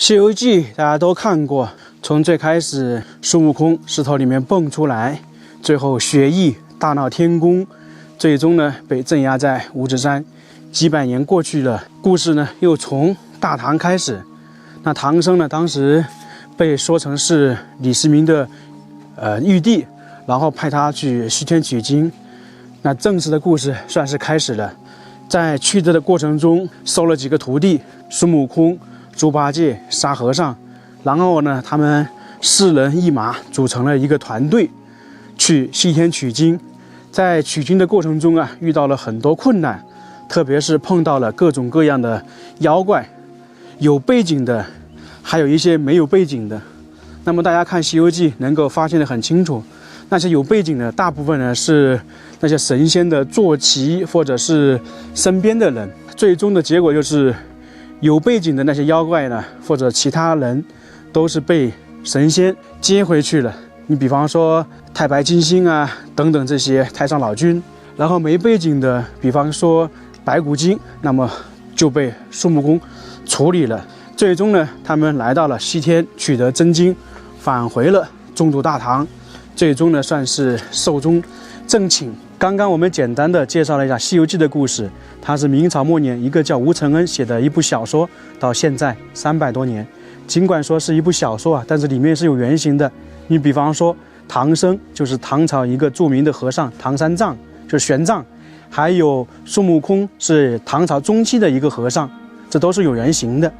西游记》大家都看过，从最开始孙悟空石头里面蹦出来，最后学艺大闹天宫，最终呢被镇压在五指山。几百年过去了，故事呢又从大唐开始。那唐僧呢，当时被说成是李世民的玉帝，然后派他去西天取经。那正式的故事算是开始了。在取得的过程中，收了几个徒弟，孙悟空、猪八戒、沙和尚，然后呢，他们4人1马组成了一个团队，去西天取经。在取经的过程中啊，遇到了很多困难，特别是碰到了各种各样的妖怪，有背景的，还有一些没有背景的。那么大家看《西游记》能够发现得很清楚，那些有背景的大部分呢是那些神仙的坐骑或者是身边的人，最终的结果就是有背景的那些妖怪呢或者其他人都是被神仙接回去了。你比方说太白金星啊等等这些太上老君，然后没背景的，比方说白骨精，那么就被孙悟空处理了。最终呢，他们来到了西天，取得真经，返回了中土大唐，最终呢算是寿终正寝。刚刚我们简单的介绍了一下《西游记》的故事，它是明朝末年一个叫吴承恩写的一部小说，到现在300多年。尽管说是一部小说啊，但是里面是有原型的。你比方说唐僧就是唐朝一个著名的和尚唐三藏，就是玄奘，还有孙悟空是唐朝中期的一个和尚，这都是有原型的。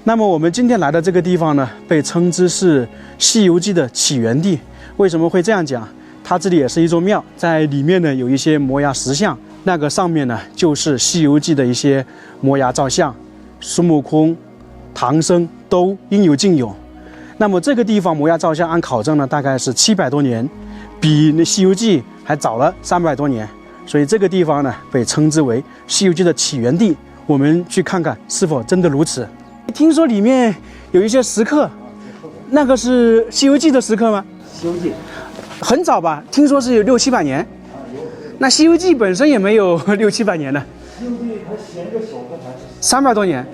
那么我们今天来的这个地方呢，被称之是《西游记》的起源地。为什么会这样讲？它这里也是一座庙，在里面呢有一些摩崖石像，那个上面呢就是《西游记》的一些摩崖造像，孙悟空、唐僧都应有尽有。那么这个地方摩崖造像按考证呢，大概是700多年，比那《西游记》还早了300多年，所以这个地方呢被称之为《西游记》的起源地。我们去看看是否真的如此。听说里面有一些石刻，那个是《西游记》的石刻吗？《西游记》很早吧，听说是有600-700年。那《西游记》本身也没有600-700年呢。《西游记》它写个手的还是300多年。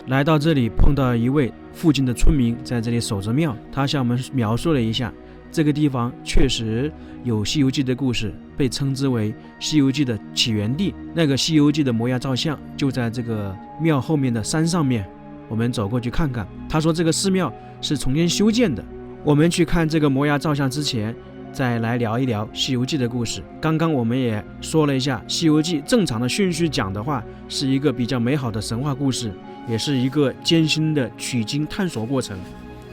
来到这里碰到一位附近的村民在这里守着庙，他向我们描述了一下这个地方确实有《西游记》的故事，被称之为《西游记》的起源地。那个《西游记》的摩崖造像就在这个庙后面的山上面，我们走过去看看。他说这个寺庙是重新修建的。我们去看这个摩崖造像之前，再来聊一聊《西游记》的故事。刚刚我们也说了一下，《西游记》正常的顺序讲的话，是一个比较美好的神话故事，也是一个艰辛的取经探索过程。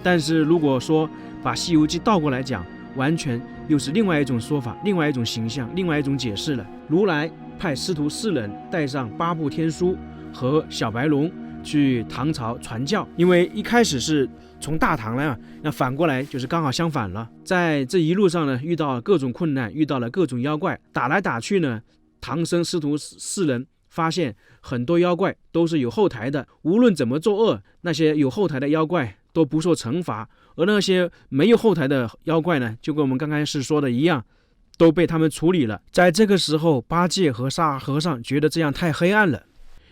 但是如果说把《西游记》倒过来讲，完全又是另外一种说法，另外一种形象，另外一种解释了。如来派师徒4人带上8部天书和小白龙去唐朝传教，因为一开始是从大唐来啊，那反过来就是刚好相反了。在这一路上呢，遇到各种困难，遇到了各种妖怪，打来打去呢，唐僧师徒4人发现很多妖怪都是有后台的，无论怎么作恶，那些有后台的妖怪都不受惩罚，而那些没有后台的妖怪呢，就跟我们刚开始说的一样，都被他们处理了。在这个时候，八戒和沙和尚觉得这样太黑暗了，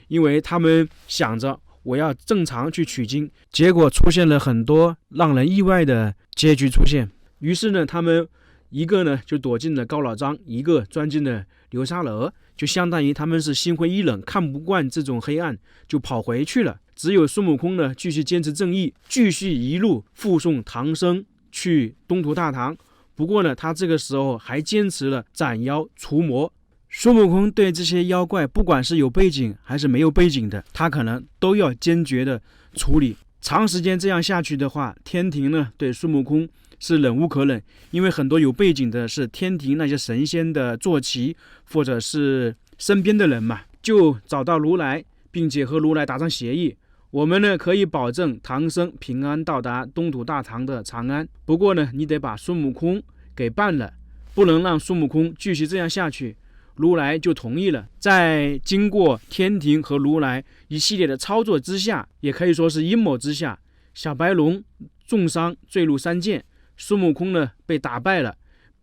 因为他们想着我要正常去取经，结果出现了很多让人意外的结局出现。于是呢，他们一个呢就躲进了高老庄，一个钻进了流沙河，就相当于他们是心灰意冷，看不惯这种黑暗，就跑回去了。只有孙悟空呢继续坚持正义，继续一路护送唐僧去东土大唐。不过呢，他这个时候还坚持了斩妖除魔。孙悟空对这些妖怪，不管是有背景还是没有背景的，他可能都要坚决的处理。长时间这样下去的话，天庭呢对孙悟空是忍无可忍，因为很多有背景的是天庭那些神仙的坐骑或者是身边的人嘛，就找到如来，并且和如来达成协议，我们呢可以保证唐僧平安到达东土大唐的长安，不过呢你得把孙悟空给办了，不能让孙悟空继续这样下去。如来就同意了。在经过天庭和如来一系列的操作之下，也可以说是阴谋之下，小白龙重伤坠入山涧，孙悟空呢被打败了，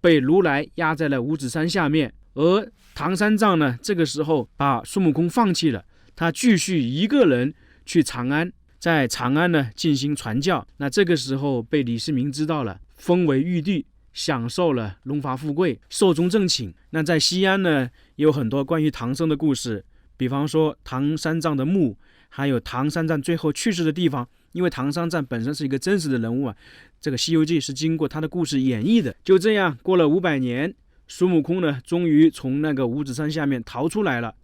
被如来压在了五指山下面。而唐三藏呢这个时候把孙悟空放弃了，他继续一个人去长安。在长安呢进行传教。那这个时候被李世民知道了，封为玉帝，享受了荣华富贵，寿终正寝。那在西安呢也有很多关于唐僧的故事，比方说唐三藏的墓，还有唐三藏最后去世的地方。因为唐三藏本身是一个真实的人物啊，这个《西游记》是经过他的故事演绎的。就这样过了500年，孙悟空呢终于从那个五指山下面逃出来了。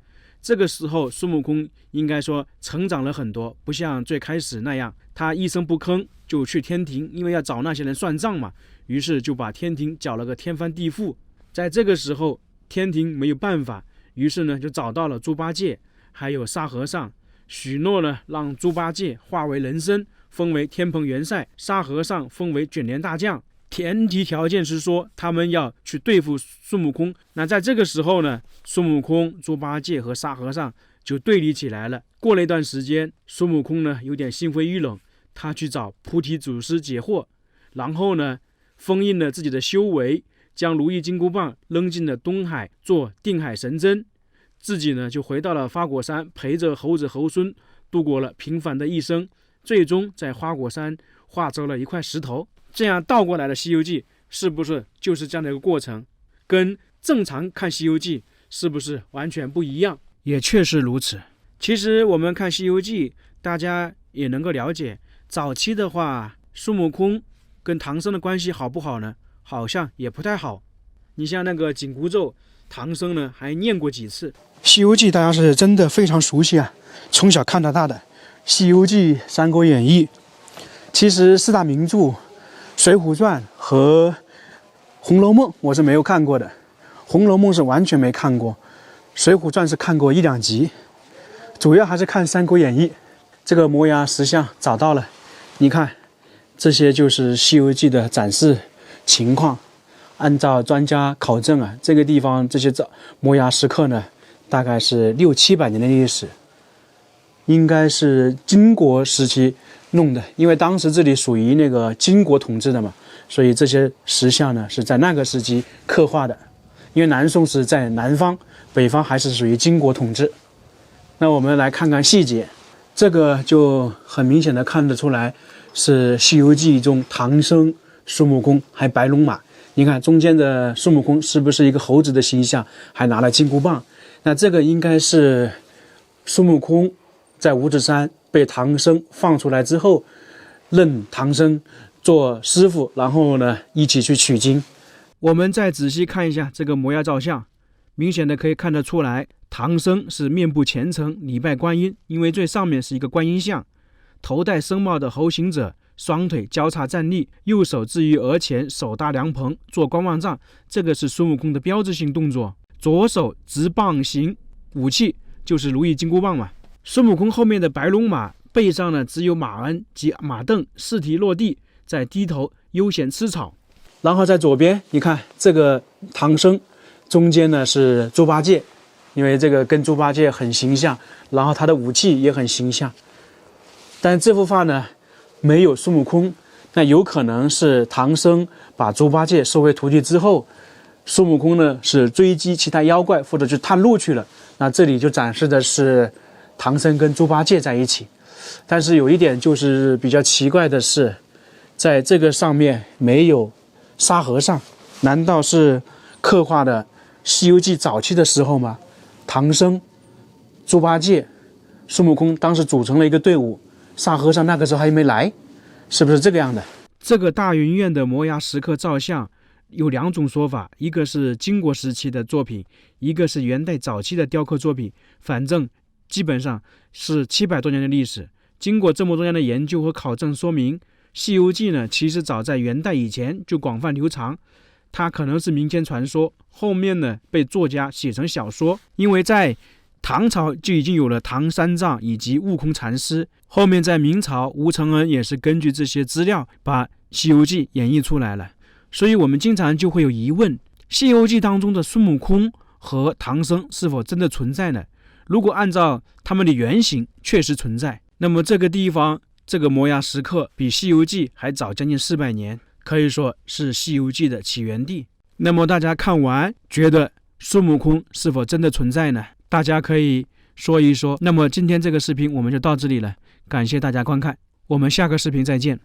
这个时候孙悟空应该说成长了很多，不像最开始那样他一声不吭就去天庭，因为要找那些人算账嘛，于是就把天庭搅了个天翻地覆。在这个时候天庭没有办法，于是呢就找到了猪八戒还有沙和尚，许诺呢让猪八戒化为人身，封为天蓬元帅，沙和尚封为卷帘大将。前提条件是说他们要去对付孙悟空。那在这个时候呢，孙悟空、猪八戒和沙和尚就对立起来了。过了一段时间，孙悟空呢有点心灰意冷，他去找菩提祖师解惑，然后呢封印了自己的修为，将如意金箍棒扔进了东海做定海神针，自己呢就回到了花果山，陪着猴子猴孙度过了平凡的一生，最终在花果山化成了一块石头。这样倒过来的《西游记》是不是就是这样的一个过程？跟正常看《西游记》是不是完全不一样？也确实如此。其实我们看《西游记》，大家也能够了解，早期的话，孙悟空跟唐僧的关系好不好呢？好像也不太好。你像那个紧箍咒，唐僧呢还念过几次。《西游记》大家是真的非常熟悉啊，从小看到大的。《西游记》《三国演义》，其实4大名著《水浒传》和《红楼梦》我是没有看过的，《红楼梦》是完全没看过，《水浒传》是看过1-2集，主要还是看《三国演义》。这个摩崖石像找到了，你看，这些就是《西游记》的展示情况。按照专家考证啊，这个地方这些摩崖石刻呢，大概是600-700年的历史，应该是金国时期弄的，因为当时这里属于那个金国统治的嘛，所以这些石像呢是在那个时期刻画的。因为南宋是在南方，北方还是属于金国统治。那我们来看看细节，这个就很明显的看得出来是《西游记》中唐僧、孙悟空还白龙马。你看中间的孙悟空是不是一个猴子的形象，还拿了金箍棒？那这个应该是孙悟空在五指山被唐僧放出来之后，认唐僧做师傅，然后呢一起去取经。我们再仔细看一下这个摩崖造像，明显的可以看得出来，唐僧是面部虔诚礼拜观音，因为最上面是一个观音像，头戴僧帽的猴行者双腿交叉站立，右手置于额前，手搭凉棚做观望杖，这个是孙悟空的标志性动作。左手执棒形武器就是如意金箍棒嘛。孙悟空后面的白龙马背上呢只有马鞍及马镫，四蹄落地，在低头悠闲吃草。然后在左边你看这个唐僧，中间呢是猪八戒，因为这个跟猪八戒很形象，然后他的武器也很形象。但这幅画呢没有孙悟空，那有可能是唐僧把猪八戒收为徒弟之后，孙悟空呢是追击其他妖怪或者去探路去了，那这里就展示的是唐僧跟猪八戒在一起。但是有一点就是比较奇怪的是，在这个上面没有沙和尚，难道是刻画的《西游记》早期的时候吗？唐僧、猪八戒、孙悟空当时组成了一个队伍，沙和尚那个时候还没来，是不是这个样的？这个大云院的摩崖石刻造像有2种说法，一个是金国时期的作品，一个是元代早期的雕刻作品，反正基本上是700多年的历史。经过这么多年的研究和考证，说明《西游记》呢其实早在元代以前就广泛流传，它可能是民间传说，后面呢被作家写成小说。因为在唐朝就已经有了唐三藏以及悟空禅师，后面在明朝吴承恩也是根据这些资料把《西游记》演绎出来了。所以我们经常就会有疑问，《西游记》当中的孙悟空和唐僧是否真的存在呢？如果按照他们的原型确实存在，那么这个地方这个摩崖石刻比《西游记》还早将近400年，可以说是《西游记》的起源地。那么大家看完觉得孙悟空是否真的存在呢？大家可以说一说。那么今天这个视频我们就到这里了，感谢大家观看，我们下个视频再见。